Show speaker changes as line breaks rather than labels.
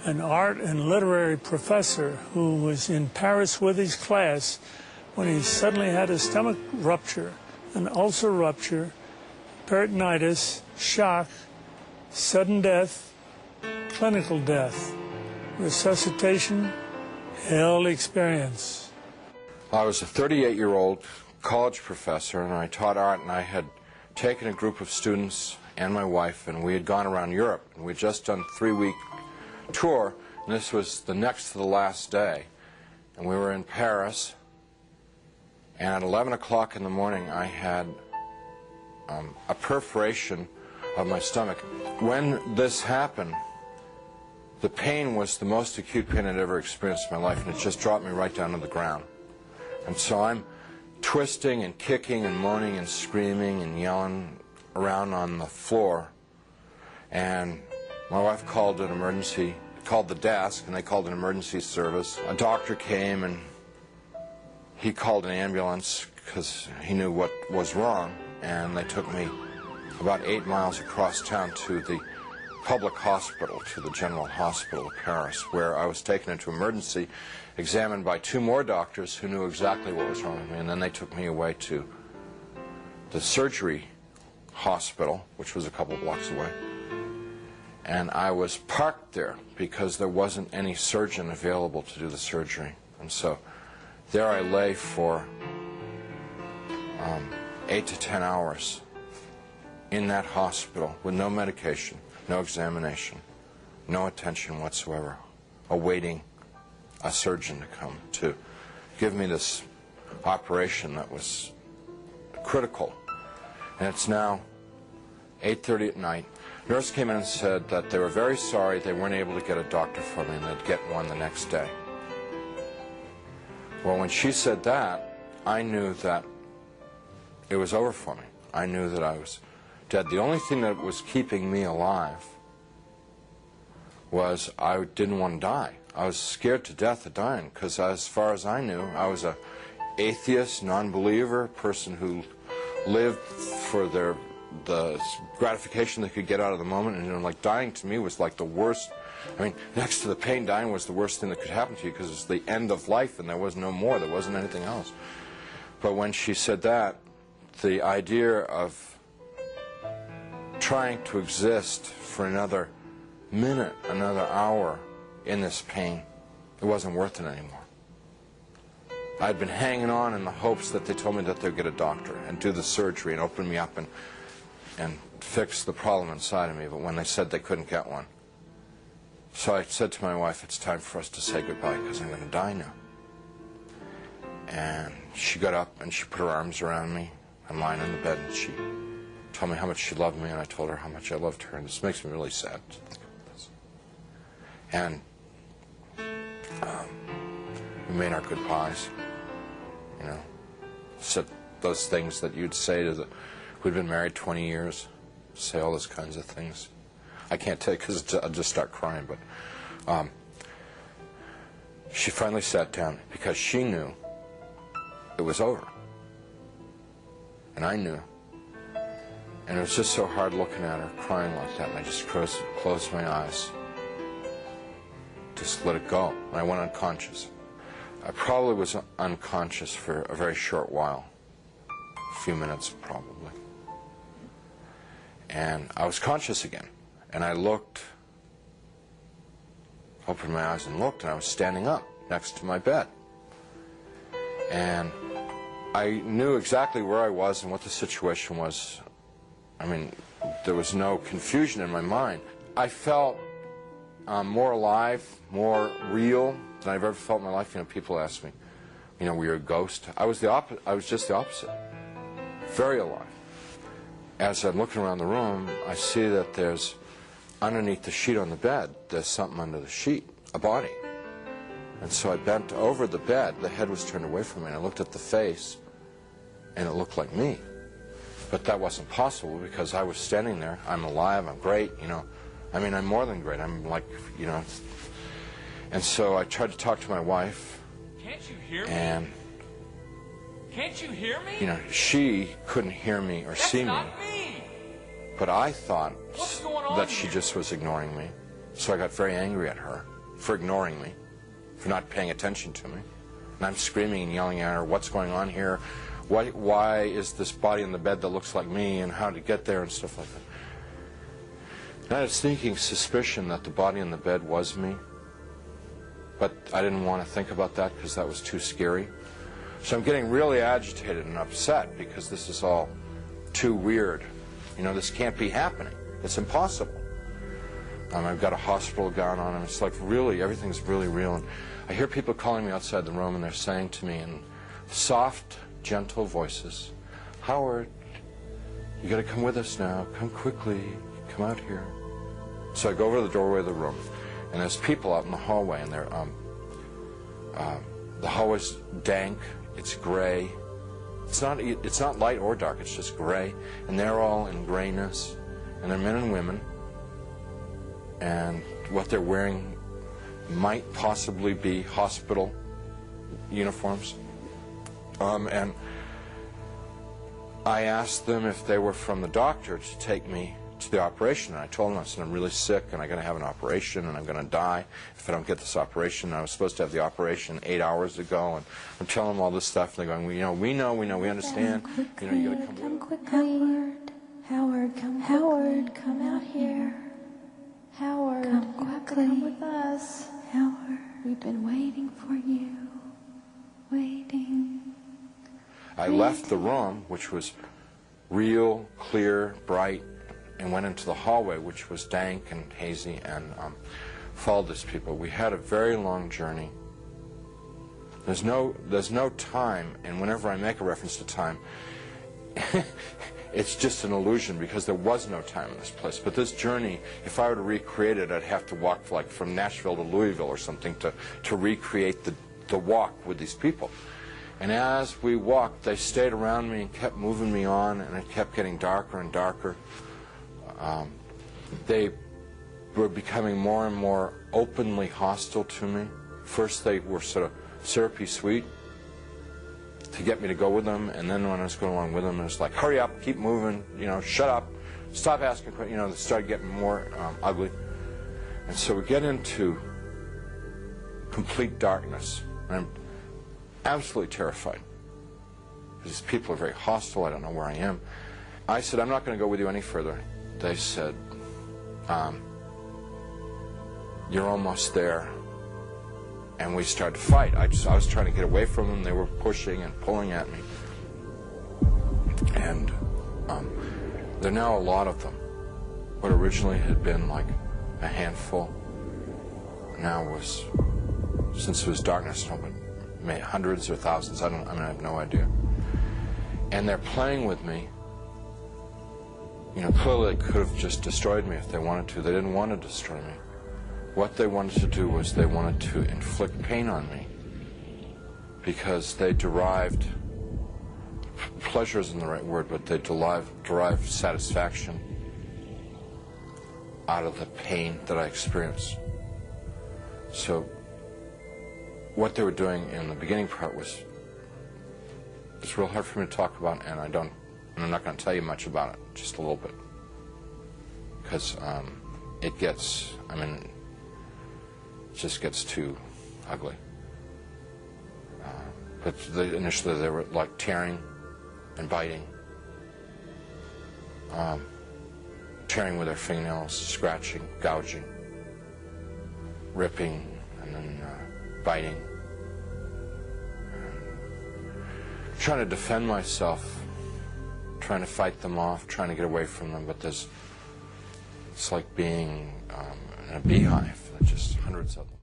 an art and literary professor who was in Paris with his class when he suddenly had a stomach rupture, an ulcer rupture, peritonitis, shock, sudden death, clinical death, resuscitation, hell experience.
I was a 38-year-old college professor, and I taught art, and I had taken a group of students and my wife, and we had gone around Europe, and we had just done a 3-week tour, and this was the next to the last day. And we were in Paris, and at 11 o'clock in the morning I had a perforation of my stomach. When this happened, the pain was the most acute pain I'd ever experienced in my life, and it just dropped me right down to the ground. And so I'm twisting and kicking and moaning and screaming and yelling around on the floor, and my wife called the desk, and they called an emergency service. A doctor came, and he called an ambulance because he knew what was wrong, and they took me about 8 miles across town to the public hospital, to the General Hospital of Paris, where I was taken into emergency, examined by 2 more doctors who knew exactly what was wrong with me, and then they took me away to the surgery hospital, which was a couple blocks away. And I was parked there because there wasn't any surgeon available to do the surgery. And so there I lay for 8 to 10 hours in that hospital with no medication, no examination, no attention whatsoever, awaiting a surgeon to come to give me this operation that was critical. And it's now 8:30 at night. Nurse came in and said that they were very sorry they weren't able to get a doctor for me, and they'd get one the next day. Well, when she said that, I knew that it was over for me. I knew that I was dead. The only thing that was keeping me alive was I didn't want to die. I was scared to death of dying because, as far as I knew, I was an atheist, non-believer, person who lived for the gratification they could get out of the moment, and like dying to me was like the worst. I mean, next to the pain, dying was the worst thing that could happen to you because it's the end of life and there was no more, there wasn't anything else. But when she said that, the idea of trying to exist for another minute, another hour in this pain, it wasn't worth it anymore. I'd been hanging on in the hopes that they told me that they'd get a doctor and do the surgery and open me up and fix the problem inside of me, but when they said they couldn't get one. So I said to my wife, it's time for us to say goodbye because I'm going to die now. And she got up and she put her arms around me. I'm lying in the bed, and she told me how much she loved me, and I told her how much I loved her, and this makes me really sad to think about this. And we made our goodbyes, you know, said those things that you'd say to the, who'd been married 20 years, say all those kinds of things. I can't tell you because I'll just start crying, but she finally sat down because she knew it was over. And I knew. And it was just so hard looking at her, crying like that, and I just closed my eyes. Just let it go. And I went unconscious. I probably was unconscious for a very short while. A few minutes, probably. And I was conscious again. And I looked, opened my eyes and looked, and I was standing up next to my bed. And I knew exactly where I was and what the situation was. I mean, there was no confusion in my mind. I felt more alive, more real than I've ever felt in my life. You know, people ask me, you know, were you a ghost? I was just the opposite. Very alive. As I'm looking around the room, I see that there's, underneath the sheet on the bed, there's something under the sheet, a body. And so I bent over the bed. The head was turned away from me, and I looked at the face, and it looked like me. But that wasn't possible because I was standing there. I'm alive. I'm great, you know. I mean, I'm more than great. I'm like, you know. And so I tried to talk to my wife.
Can't you hear me?
And,
can't you hear me?
you know, she couldn't hear me or see me.
That's not me.
But I thought
What's going on
that she
here?
just was ignoring me. So I got very angry at her. for ignoring me, for not paying attention to me. And I'm screaming and yelling at her, what's going on here? Why is this body in the bed that looks like me, and how to get there and stuff like that. And I had a sneaking suspicion that the body in the bed was me, but I didn't want to think about that because that was too scary. So I'm getting really agitated and upset because this is all too weird. You know, this can't be happening. It's impossible. I've got a hospital gown on, and it's like really, everything's really real. And I hear people calling me outside the room, and they're saying to me in soft, gentle voices, "Howard, you got to come with us now. Come quickly. Come out here." So I go over to the doorway of the room, and there's people out in the hallway, and they're the hallway's dank. It's gray. It's not light or dark. It's just gray, and they're all in grayness, and they're men and women, and what they're wearing might possibly be hospital uniforms. And I asked them if they were from the doctor to take me to the operation, and I told them, I said, I'm really sick and I'm going to have an operation and I'm going to die if I don't get this operation. I was supposed to have the operation 8 hours ago, and I'm telling them all this stuff, and they're going, we know, we understand. You know, you got to come
quickly. Howard, come out here. Howard, come quickly. Come with us. Howard, we've been waiting for you. Waiting.
I left the room, which was real, clear, bright, and went into the hallway, which was dank and hazy, and followed these people. We had a very long journey. There's no time, and whenever I make a reference to time, it's just an illusion because there was no time in this place. But this journey, if I were to recreate it, I'd have to walk like from Nashville to Louisville or something to recreate the walk with these people. And as we walked, they stayed around me and kept moving me on, and it kept getting darker and darker. They were becoming more and more openly hostile to me. First they were sort of syrupy sweet to get me to go with them, and then when I was going along with them, it was like, hurry up, keep moving, you know, shut up, stop asking questions. You know, they started getting more ugly. And so we get into complete darkness, and I'm absolutely terrified. These people are very hostile. I don't know where I am. I said, I'm not going to go with you any further. They said, you're almost there. And we started to fight. I was trying to get away from them. They were pushing and pulling at me. And there are now a lot of them. What originally had been like a handful now was, since it was darkness, maybe hundreds or thousands. I have no idea. And they're playing with me. You know, clearly they could have just destroyed me if they wanted to. They didn't want to destroy me. What they wanted to do was they wanted to inflict pain on me, because they derived, pleasure isn't the right word, but they derived satisfaction out of the pain that I experienced. So what they were doing in the beginning part was, it's real hard for me to talk about, and I'm not going to tell you much about it, just a little bit, because it gets, it just gets too ugly. But initially they were like tearing and biting, tearing with their fingernails, scratching, gouging, ripping, and then biting. Trying to defend myself, trying to fight them off, trying to get away from them, but it's like being in a beehive. There's just hundreds of them.